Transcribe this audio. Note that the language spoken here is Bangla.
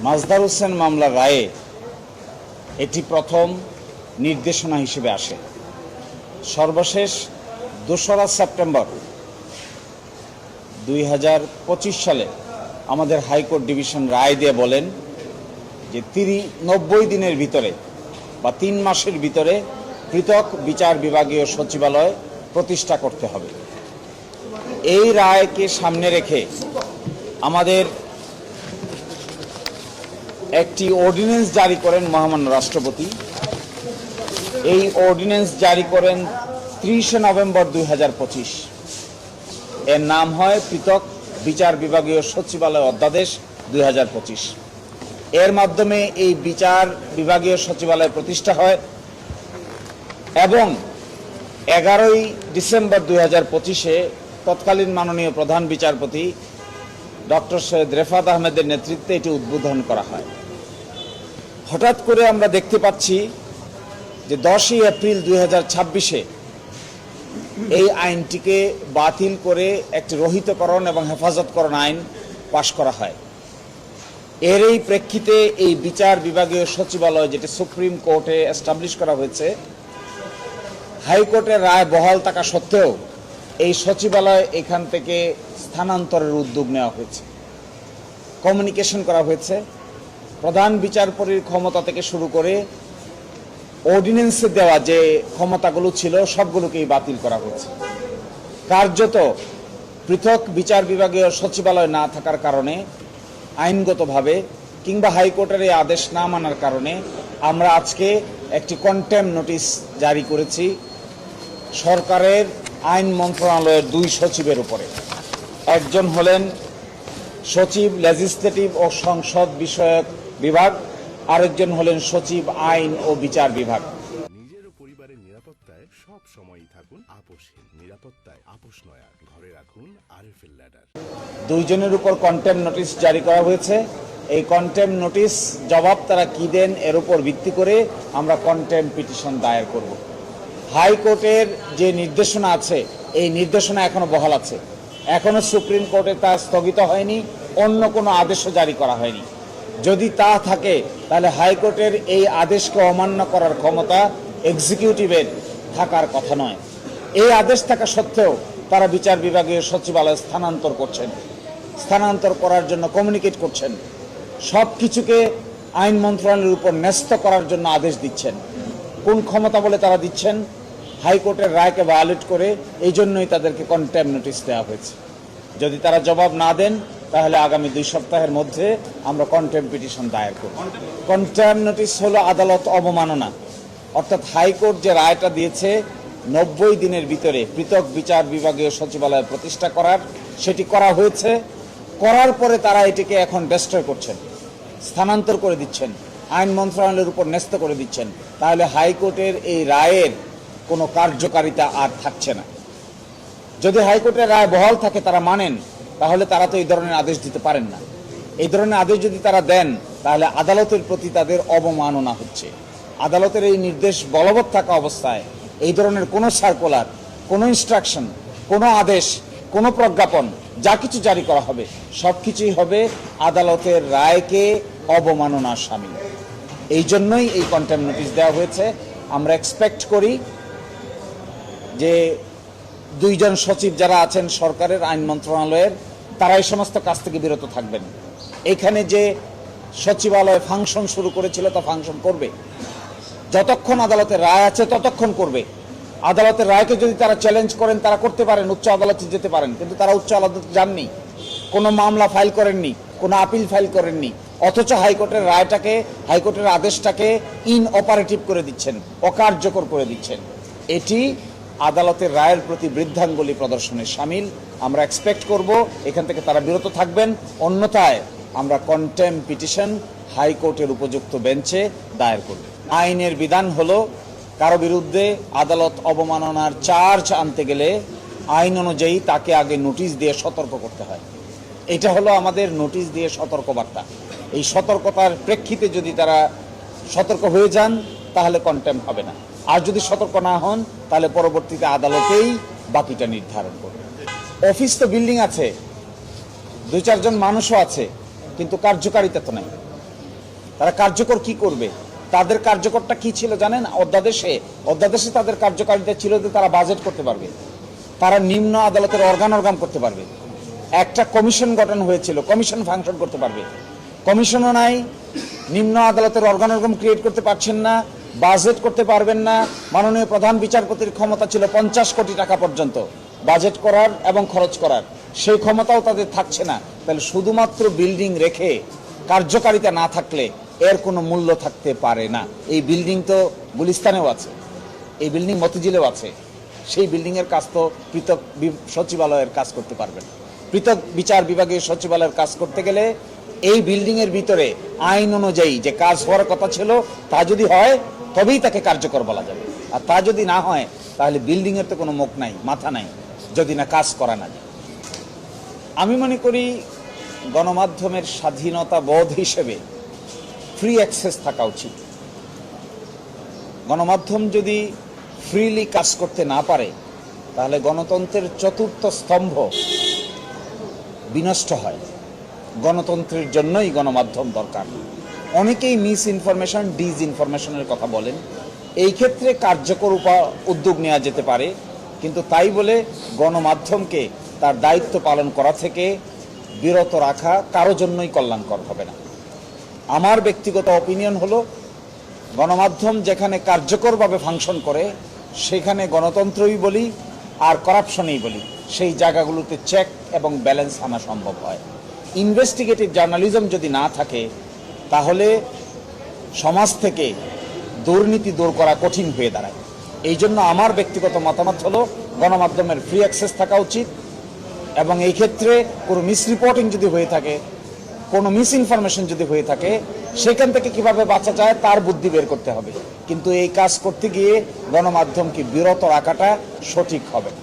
মাজদার হোসেন মামলার রায়ে এটি প্রথম নির্দেশনা হিসেবে আসে। সর্বশেষ 2রা সেপ্টেম্বর 2025 সালে আমাদের হাইকোর্ট ডিভিশন রায় দিয়ে বলেন যে 90 দিনের ভিতরে বা 3 মাসের ভিতরে পৃথক বিচার বিভাগীয় সচিবালয় প্রতিষ্ঠা করতে হবে। এই রায়কে সামনে রেখে আমাদের একটি অর্ডিন্যান্স জারি করেন মহামান্য রাষ্ট্রপতি। এই অর্ডিন্যান্স জারি করেন 30 নভেম্বর 2025। এর নাম হয় পৃথক বিচার বিভাগীয় সচিবালয় অধ্যাদেশ 2025। এর মাধ্যমে এই বিচার বিভাগীয় সচিবালয় প্রতিষ্ঠা হয় এবং 11 ডিসেম্বর 2025-এ তৎকালীন মাননীয় প্রধান বিচারপতি ডক্টর সৈয়দ রেফাত আহমেদের নেতৃত্বে এটি উদ্বোধন করা হয়। হঠাৎ করে আমরা দেখতে পাচ্ছি যে 10 এপ্রিল 2026-এ এই আইনটিকে বাতিল করে একটি রহিতকরণ এবং হেফাজতকরণ আইন পাশ করা হয়। এর এই প্রেক্ষিতে এই বিচার বিভাগীয় সচিবালয় যেটি সুপ্রিম কোর্টে এস্টাবলিশ করা হয়েছে, হাইকোর্টের রায় বহাল থাকা সত্ত্বেও এই সচিবালয় এখান থেকে স্থানান্তরের উদ্যোগ নেওয়া হয়েছে। কমিউনিকেশন করা হয়েছে। প্রধান বিচারপতির ক্ষমতা থেকে শুরু করে অর্ডিন্যান্সে দেওয়া যে ক্ষমতাগুলো ছিল সবগুলোকেই বাতিল করা হয়েছে। কার্যত পৃথক বিচার বিভাগীয় সচিবালয় না থাকার কারণে আইনগতভাবে কিংবা হাইকোর্টের এই আদেশ না মানার কারণে আমরা আজকে একটি কন্টেম্প নোটিশ জারি করেছি সরকারের আইন মন্ত্রণালয়ের 2 সচিবের উপরে। একজন হলেন সচিব লেজিসলেটিভ ও সংসদ বিষয়ক বিভাগ, আরেকজন হলেন সচিব আইন ও বিচার বিভাগ। নিজের ও পরিবারের নিরাপত্তায় সব সময়ই থাকুন আপোষহীন। নিরাপত্তায় আপোষ নয়, ঘরে রাখুন আরএফএল ল্যাডার। 2 জনের উপর কন্টেম্প নোটিশ জারি করা হয়েছে। এই কন্টেম্প নোটিশ জবাব তারা কি দেন এর উপর ভিত্তি করে আমরা কন্টেম্প পিটিশন দায়ের করব। হাইকোর্টের যে নির্দেশনা আছে এই নির্দেশনা এখনো বহাল আছে। এখনো সুপ্রিম কোর্টে তা স্থগিত হয়নি, অন্য কোনো আদেশও জারি করা হয়নি। যদি তা থাকে তাহলে হাইকোর্টের এই আদেশকে অমান্য করার ক্ষমতা এক্সিকিউটিভের থাকার কথা নয়। এই আদেশ থাকা সত্ত্বেও তারা বিচার বিভাগীয় সচিবালয় স্থানান্তর করছেন, স্থানান্তর করার জন্য কমিউনিকেট করছেন, সব কিছুকে আইন মন্ত্রণালয়ের উপর ন্যস্ত করার জন্য আদেশ দিচ্ছেন। কোন ক্ষমতা বলে তারা দিচ্ছেন? হাইকোর্টের রায়কে ভায়োলেট করে। এই জন্যই তাদেরকে কন্টেম্প নোটিশ দেওয়া হয়েছে। যদি তারা জবাব না দেন তাহলে আগামী 2 সপ্তাহের মধ্যে আমরা কন্টেম্প পিটিশন দায়ের করব। কন্টেম্প নোটিশ হলো আদালত অবমাননা, অর্থাৎ হাইকোর্ট যে রায়টা দিয়েছে 90 দিনের ভিতরে পৃথক বিচার বিভাগীয় সচিবালয় প্রতিষ্ঠা করার, সেটি করা হয়েছে। করার পরে তারা এটিকে এখন ডেস্ট্রয় করছেন, স্থানান্তর করে দিচ্ছেন, আইন মন্ত্রণালয়ের উপর ন্যস্ত করে দিচ্ছেন। তাহলে হাইকোর্টের এই রায়ের কোনো কার্যকারিতা আর থাকছে না। যদি হাইকোর্টের রায় বহাল থাকে, তারা মানেন, তাহলে তারা তো এই ধরনের আদেশ দিতে পারেন না। এই ধরনের আদেশ যদি তারা দেন তাহলে আদালতের প্রতি তাদের অবমাননা হচ্ছে। আদালতের এই নির্দেশ বলবৎ থাকা অবস্থায় এই ধরনের কোনো সার্কুলার, কোনো ইনস্ট্রাকশন, কোনো আদেশ, কোনো প্রজ্ঞাপন যা কিছু জারি করা হবে সব কিছুই হবে আদালতের রায়কে অবমাননার শামিল। এই জন্যই এই কন্টেম্প নোটিশ দেওয়া হয়েছে। আমরা এক্সপেক্ট করি যে 2 জন সচিব যারা আছেন সরকারের আইন মন্ত্রণালয়ের, তারা এই সমস্ত কাজ থেকে বিরত থাকবেন। এখানে যে সচিবালয় ফাংশন শুরু করেছিল তা ফাংশন করবে, যতক্ষণ আদালতের রায় আছে ততক্ষণ করবে। আদালতের রায়কে যদি তারা চ্যালেঞ্জ করেন তারা করতে পারেন, উচ্চ আদালতে যেতে পারেন, কিন্তু তারা উচ্চ আদালতে যাননি, কোনো মামলা ফাইল করেননি, কোনো আপিল ফাইল করেননি। অথচ হাইকোর্টের রায়টাকে, হাইকোর্টের আদেশটাকে ইনঅপারেটিভ করে দিচ্ছেন, অকার্যকর করে দিচ্ছেন। এটি আদালতের রায়ের প্রতি বৃদ্ধাঙ্গুলি প্রদর্শনের শামিল। আমরা এক্সপেক্ট করব এখান থেকে তারা বিরত থাকবেন, অন্যথায় আমরা কন্টেম্প পিটিশন হাইকোর্টের উপযুক্ত বেঞ্চে দায়ের করব। আইনের বিধান হলো কারো বিরুদ্ধে আদালত অবমাননার চার্জ আনতে গেলে আইন অনুযায়ী তাকে আগে নোটিশ দিয়ে সতর্ক করতে হয়। এটা হলো আমাদের নোটিশ দিয়ে সতর্কবার্তা। এই সতর্কতার প্রেক্ষিতে যদি তারা সতর্ক হয়ে যান তাহলে কন্টেম্প হবে না, আর যদি সতর্ক না হন তাহলে পরবর্তীতে আদালতেই বাকিটা নির্ধারণ করবে। অফিস তো বিল্ডিং আছে, 2-4 জন মানুষও আছে, কিন্তু কার্যকারিতা তো নাই। তারা কার্যকর কি করবে, তাদের কার্যকরটা কি ছিল জানেন? অধ্যাদেশে তাদের কার্যকারিতা ছিল যে তারা বাজেট করতে পারবে, তারা নিম্ন আদালতের অর্গান করতে পারবে, একটা কমিশন গঠন হয়েছিল, কমিশন ফাংশন করতে পারবে। কমিশনও নাই, নিম্ন আদালতের অর্গান ক্রিয়েট করতে পারছেন না, বাজেট করতে পারবেন না। মাননীয় প্রধান বিচারপতির ক্ষমতা ছিল 50 কোটি টাকা পর্যন্ত বাজেট করার এবং খরচ করার, সেই ক্ষমতাও তাদের থাকছে না। তাহলে শুধুমাত্র বিল্ডিং রেখে কার্যকারিতা না থাকলে এর কোনো মূল্য থাকতে পারে না। এই বিল্ডিং তো গুলিস্তানেও আছে, এই বিল্ডিং মতিঝিলেও আছে, সেই বিল্ডিংয়ের কাজ তো পৃথক সচিবালয়ের কাজ করতে পারবেন। পৃথক বিচার বিভাগীয় সচিবালয়ের কাজ করতে গেলে এই বিল্ডিংয়ের ভিতরে আইন অনুযায়ী যে কাজ হওয়ার কথা ছিল তা যদি হয় তবেই তাকে কার্যকর বলা যাবে, আর তা যদি না হয় তাহলে বিল্ডিংয়ের তো কোনো মুখ নাই, মাথা নাই, যদি না কাজ করা না যায়। আমি মনে করি গণমাধ্যমের স্বাধীনতা বোধ হিসেবে ফ্রি অ্যাক্সেস থাকা উচিত। গণমাধ্যম যদি ফ্রিলি কাজ করতে না পারে তাহলে গণতন্ত্রের চতুর্থ স্তম্ভ বিনষ্ট হয়। গণতন্ত্রের জন্যই গণমাধ্যম দরকার। অনেকেই মিস ইনফরমেশন, ডিস ইনফরমেশনের কথা বলেন, এই ক্ষেত্রে কার্যকর উদ্যোগ নেওয়া যেতে পারে, কিন্তু তাই বলে গণমাধ্যমকে তার দায়িত্ব পালন করা থেকে বিরত রাখা কারো জন্যই কল্যাণকর হবে না। আমার ব্যক্তিগত অপিনিয়ন হলো, গণমাধ্যম যেখানে কার্যকরভাবে ফাংশন করে সেখানে গণতন্ত্রই বলি আর করাপশনই বলি, সেই জায়গাগুলোতে চেক এবং ব্যালেন্স আনা সম্ভব হয়। ইনভেস্টিগেটিভ জার্নালিজম যদি না থাকে তাহলে সমাজ থেকে দুর্নীতি দূর করা কঠিন হয়ে দাঁড়ায়। এই জন্য আমার ব্যক্তিগত মতামত হলো গণমাধ্যমের ফ্রি অ্যাক্সেস থাকা উচিত, এবং এই ক্ষেত্রে কোনো মিসরিপোর্টিং যদি হয়ে থাকে, কোনো মিস ইনফরমেশন যদি হয়ে থাকে, সেখান থেকে কিভাবে বাঁচা যায় তার বুদ্ধি বের করতে হবে। কিন্তু এই কাজ করতে গিয়ে গণমাধ্যমকে বিরত রাখাটা সঠিক হবে না।